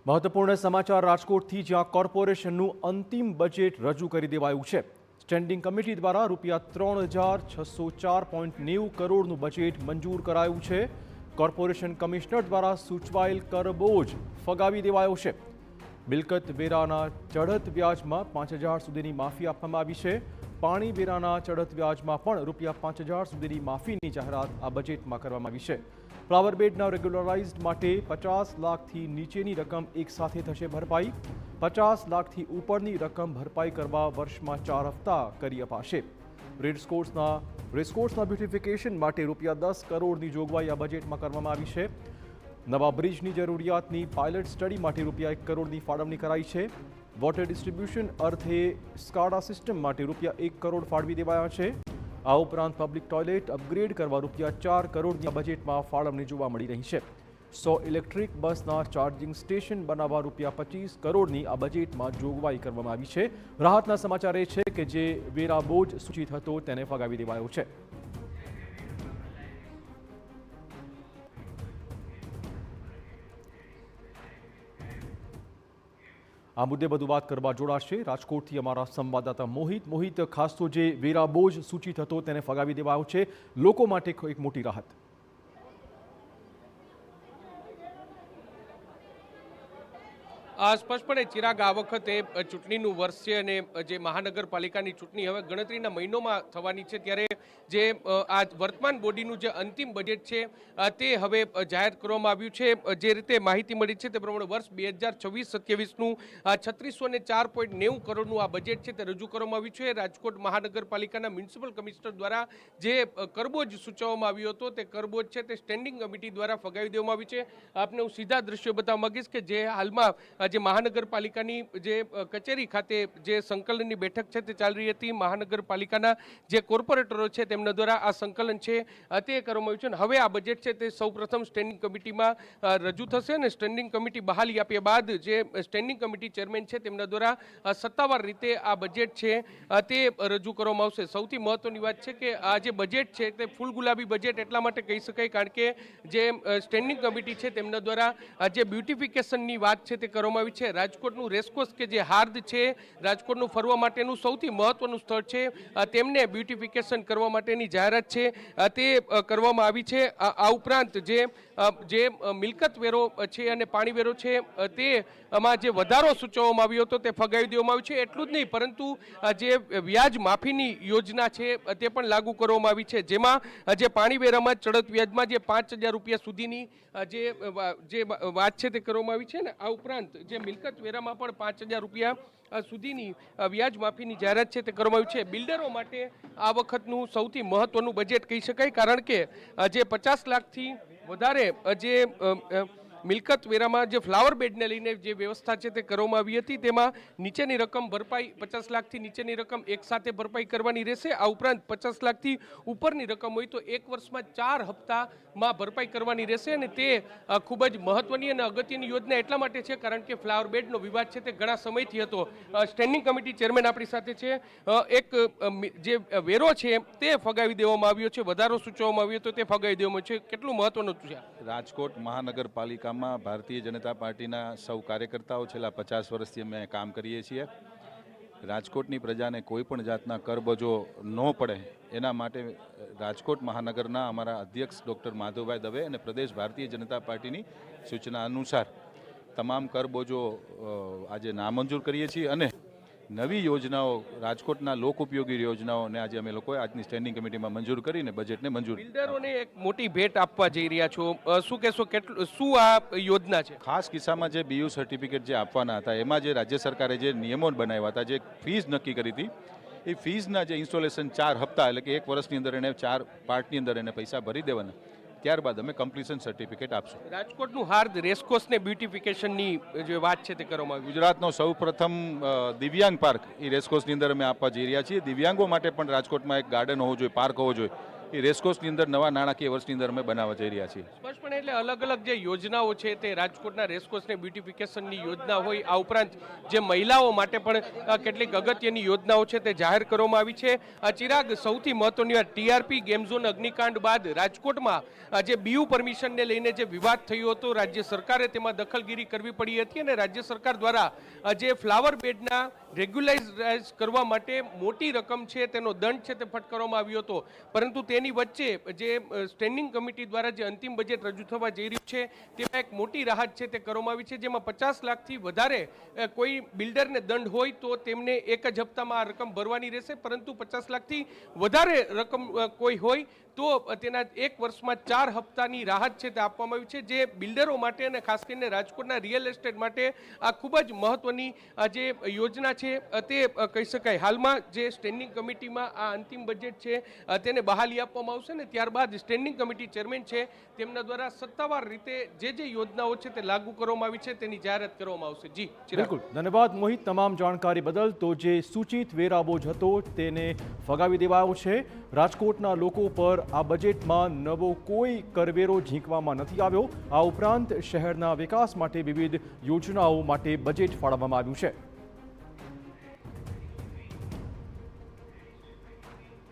મહત્વપૂર્ણ સમાચાર રાજકોટથી, જ્યાં કોર્પોરેશનનું અંતિમ બજેટ રજૂ કરી દેવાયું છે। સ્ટેન્ડિંગ કમિટી દ્વારા ₹3604.90 કરોડનું બજેટ મંજૂર કરાયું છે। કોર્પોરેશન કમિશનર દ્વારા સૂચવાયેલ કરબોજ ફગાવી દેવાયો છે। મિલકત વેરાના ચઢત વ્યાજમાં 5000 સુધીની માફી આપવામાં આવી છે। પાણી વેરાના ચઢત વ્યાજમાં પણ ₹5000 સુધીની માફીની જાહેરાત આ બજેટમાં કરવામાં આવી છે। ફ્લાવર બેડના રેગ્યુલરાઇઝડ માટે 50 લાખથી નીચેની રકમ એકસાથે થશે ભરપાઈ। 50 લાખથી ઉપરની રકમ ભરપાઈ કરવા વર્ષમાં 4 હપ્તા કરી અપાશે। રેસકોર્સના બ્યુટિફિકેશન માટે ₹10 કરોડની જોગવાઈ આ બજેટમાં કરવામાં આવી છે। નવા બ્રિજની જરૂરિયાતની પાયલટ સ્ટડી માટે ₹1 કરોડની ફાળવણી કરાઈ છે। વોટર ડિસ્ટ્રીબ્યુશન અર્થે સ્કાડા સિસ્ટમ માટે ₹1 કરોડ ફાળવી દેવાયા છે। આ ઉપરાંત પબ્લિક ટોયલેટ અપગ્રેડ કરવા ₹4 કરોડની બજેટમાં ફાળવણી જોવા મળી રહી છે। 100 ઇલેક્ટ્રિક બસના ચાર્જિંગ સ્ટેશન બનાવવા ₹25 કરોડની આ બજેટમાં જોગવાઈ કરવામાં આવી છે। રાહતના સમાચાર એ છે કે જે વેરા બોજ સૂચિત હતો તેને ફગાવી દેવાયો છે। આ મુદ્દે વધુ વાત કરવા જોડાશે રાજકોટથી અમારા સંવાદદાતા મોહિત। ખાસ તો જે વેરા બોજ સૂચિત હતો તેને ફગાવી દેવાયો છે, લોકો માટે એક મોટી રાહત। સ્પષ્ટપણે ચિરાગ, આ વખતે ચૂંટણીનું વર્ષ છે અને જે મહાનગરપાલિકાની ચૂંટણી હવે ગણતરીના મહિનોમાં થવાની છે, ત્યારે જે આ વર્તમાન બોડીનું જે અંતિમ બજેટ છે તે હવે જાહેર કરવામાં આવ્યું છે। જે રીતે માહિતી મળી છે તે પ્રમાણે વર્ષ 2026-27નું 3604.90 કરોડનું આ બજેટ છે તે રજૂ કરવામાં આવ્યું છે। રાજકોટ મહાનગરપાલિકાના મ્યુનિસિપલ કમિશનર દ્વારા જે કરબોજ સૂચવવામાં આવ્યો હતો તે કરબોજ છે તે સ્ટેન્ડિંગ કમિટી દ્વારા ફગાવી દેવામાં આવ્યું છે। આપને હું સીધા દ્રશ્યો બતાવવા માંગીશ કે જે હાલમાં જે મહાનગરપાલિકાની જે કચેરી ખાતે જે સંકલનની બેઠક છે તે ચાલી રહી હતી। મહાનગરપાલિકાના જે કોર્પોરેટરો છે તેમના દ્વારા આ સંકલન છે તે કરવામાં આવ્યું છે અને હવે આ બજેટ છે તે સૌપ્રથમ સ્ટેન્ડિંગ કમિટીમાં રજૂ થશે અને સ્ટેન્ડિંગ કમિટી બહાલી આપ્યા બાદ જે સ્ટેન્ડિંગ કમિટી ચેરમેન છે તેમના દ્વારા સત્તાવાર રીતે આ બજેટ છે તે રજૂ કરવામાં આવશે। સૌથી મહત્વની વાત છે કે આ જે બજેટ છે તે ફૂલ ગુલાબી બજેટ એટલા માટે કહી શકાય કારણ કે જે સ્ટેન્ડિંગ કમિટી છે તેમના દ્વારા જે બ્યુટિફિકેશનની વાત છે તે કરવામાં આવી છે। રાજકોટનું રેસકોર્સ કે જે હાર્દ છે, રાજકોટનું ફરવા માટેનું સૌથી મહત્વનું સ્થળ છે, તેમને બ્યુટિફિકેશન કરવા માટેની જાહેરાત છે તે કરવામાં આવી છે। આ ઉપરાંત જે મિલકત વેરો છે અને પાણી વેરો છે તેમાં જે વધારો સૂચવવામાં આવ્યો હતો તે ફગાવી દેવામાં આવ્યો છે। એટલું જ નહીં પરંતુ જે વ્યાજ માફીની યોજના છે તે પણ લાગુ કરવામાં આવી છે, જેમાં જે પાણી વેરામાં ચડત વ્યાજમાં જે ₹5000 સુધીની જે વાત છે તે કરવામાં આવી છે ને આ ઉપરાંત જે મિલકત વેરામાં પણ ₹5000 સુધીની વ્યાજ માફીની જાહેરાત છે તે કરવામાં આવી છે। બિલ્ડરો માટે આ વખતનું સૌથી મહત્વનું બજેટ કહી શકાય કારણ કે જે 50 લાખથી વધારે જે મિલકત વેરામાં જે ફ્લાવર બેડને લઈને જે વ્યવસ્થા છે તે કરવામાં આવી હતી તેમાં નીચેની રકમ ભરપાઈ 50 લાખથી નીચેની રકમ એકસાથે ભરપાઈ કરવાની રહેશે। આ ઉપરાંત 50 લાખથી ઉપરની રકમ હોય તો એક વર્ષમાં 4 હપ્તામાં ભરપાઈ કરવાની રહેશે અને તે ખૂબ જ મહત્વની અને અગત્યની યોજના એટલા માટે છે કારણ કે ફ્લાવર બેડનો વિવાદ છે તે ઘણા સમયથી હતો। સ્ટેન્ડિંગ કમિટી ચેરમેન આપણી સાથે છે। એક જે વેરો છે તે ફગાવી દેવામાં આવ્યો છે, વધારો સૂચવવામાં આવ્યો તો તે ફગાવી દેવામાં આવ્યો છે, કેટલું મહત્વનું છે? રાજકોટ મહાનગરપાલિકામાં ભારતીય જનતા પાર્ટીના સૌ કાર્યકર્તાઓ છેલ્લા 50 વર્ષથી અમે કામ કરીએ છીએ। રાજકોટની પ્રજાને કોઈ પણ જાતના કરબોજો ન પડે એના માટે રાજકોટ મહાનગરના અમારા અધ્યક્ષ ડૉક્ટર માધવભાઈ દવે અને પ્રદેશ ભારતીય જનતા પાર્ટીની સૂચના અનુસાર તમામ કરબોજો આજે નામંજૂર કરીએ છીએ અને નવી યોજનાઓ રાજકોટના લોક ઉપયોગી યોજનાઓને આજે અમે લોકોએ આજની સ્ટેન્ડિંગ કમિટીમાં મંજૂર કરીને બજેટને મંજૂર। બિલ્ડરોને એક મોટી ભેટ આપવા જઈ રહ્યા છો, શું કહેશો, શું આ યોજના છે? ખાસ કિસ્સામાં જે BU સર્ટિફિકેટ જે આપવાના હતા એમાં જે રાજ્ય સરકારે જે નિયમો બનાવ્યા હતા, જે ફીસ નક્કી કરી હતી, એ ફીસના જે ઇન્સ્ટોલેશન 4 હપ્તા એટલે કે એક વર્ષની અંદર એને 4 પાર્ટની અંદર એને પૈસા ભરી દેવાના, ત્યારબાદ અમે કમ્પ્લીશન સર્ટિફિકેટ આપશું। રાજકોટનું હાર્દ રેસકોર્સને બ્યુટિફિકેશનની જે વાત છે તે કરવામાં આવી। ગુજરાતનો સૌપ્રથમ દિવ્યાંગ પાર્ક એ રેસકોર્સની અંદર અમે આપવા જઈ રહ્યા છીએ। દિવ્યાંગો માટે પણ રાજકોટમાં એક ગાર્ડન હોવું જોઈએ, પાર્ક હોવો જોઈએ, એ રેસકોર્સની અંદર નવા નાણાકીય વર્ષની અંદર અમે બનાવવા જઈ રહ્યા છીએ. સ્પષ્ટપણે એટલે અલગ અલગ જે યોજનાઓ છે તે રાજકોટના રેસકોર્સને બ્યુટિફિકેશનની યોજના હોય, આ ઉપરાંત જે મહિલાઓ માટે પણ કેટલીક અગત્યની યોજનાઓ છે તે જાહેર કરવામાં આવી છે. ચિરાગ, સૌથી મહત્વની વાત, ટીઆરપી ગેમ ઝોન અગ્નિકાંડ બાદ રાજકોટમાં જે બીયુ પરમિશનને લઈને જે વિવાદ થયો હતો, રાજ્ય સરકારે તેમાં દખલગીરી કરવી પડી હતી અને રાજ્ય સરકાર દ્વારા જે ફ્લાવર બેડના રેગ્યુલાઇઝ કરવા માટે મોટી રકમ છે તેનો દંડ છે તે ફટકારવામાં આવ્યો હતો. પરંતુ તેની વચ્ચે જે સ્ટેન્ડિંગ કમિટી દ્વારા જે અંતિમ બજેટ રજૂ થવા જઈ રહ્યું છે તેમાં એક મોટી રાહત છે તે કરવામાં આવી છે, જેમાં 50 લાખથી વધારે કોઈ બિલ્ડરને દંડ હોય તો તેમને એક જ હપ્તામાં આ રકમ ભરવાની રહેશે, પરંતુ 50 લાખથી વધારે રકમ કોઈ હોય તો તેના એક વર્ષમાં 4 હપ્તાની રાહત છે તે આપવામાં આવી છે, જે બિલ્ડરો માટે અને ખાસ કરીને રાજકોટના રિયલ એસ્ટેટ માટે આ ખૂબ જ મહત્વની જે યોજના છે તે કહી શકાય. હાલમાં જે સ્ટેન્ડિંગ કમિટીમાં આ અંતિમ બજેટ છે તેને બહાલી આપવામાં આવશે ને ત્યારબાદ સ્ટેન્ડિંગ કમિટી ચેરમેન છે તેમના દ્વારા સત્તાવાર રીતે જે યોજનાઓ છે તે લાગુ કરવામાં આવી છે તેની જાહેરાત કરવામાં આવશે. જી બિલકુલ, ધન્યવાદ મોહિત તમામ જાણકારી બદલ. તો જે સૂચિત વેરા બોજ હતો તેને ફગાવી દેવાયો છે. રાજકોટના લોકો પર આ બજેટમાં નવો કોઈ કરવેરો ઝીંકવામાં નથી આવ્યો. આ ઉપરાંત શહેરના વિકાસ માટે વિવિધ યોજનાઓ માટે બજેટ ફાળવવામાં આવ્યું છે.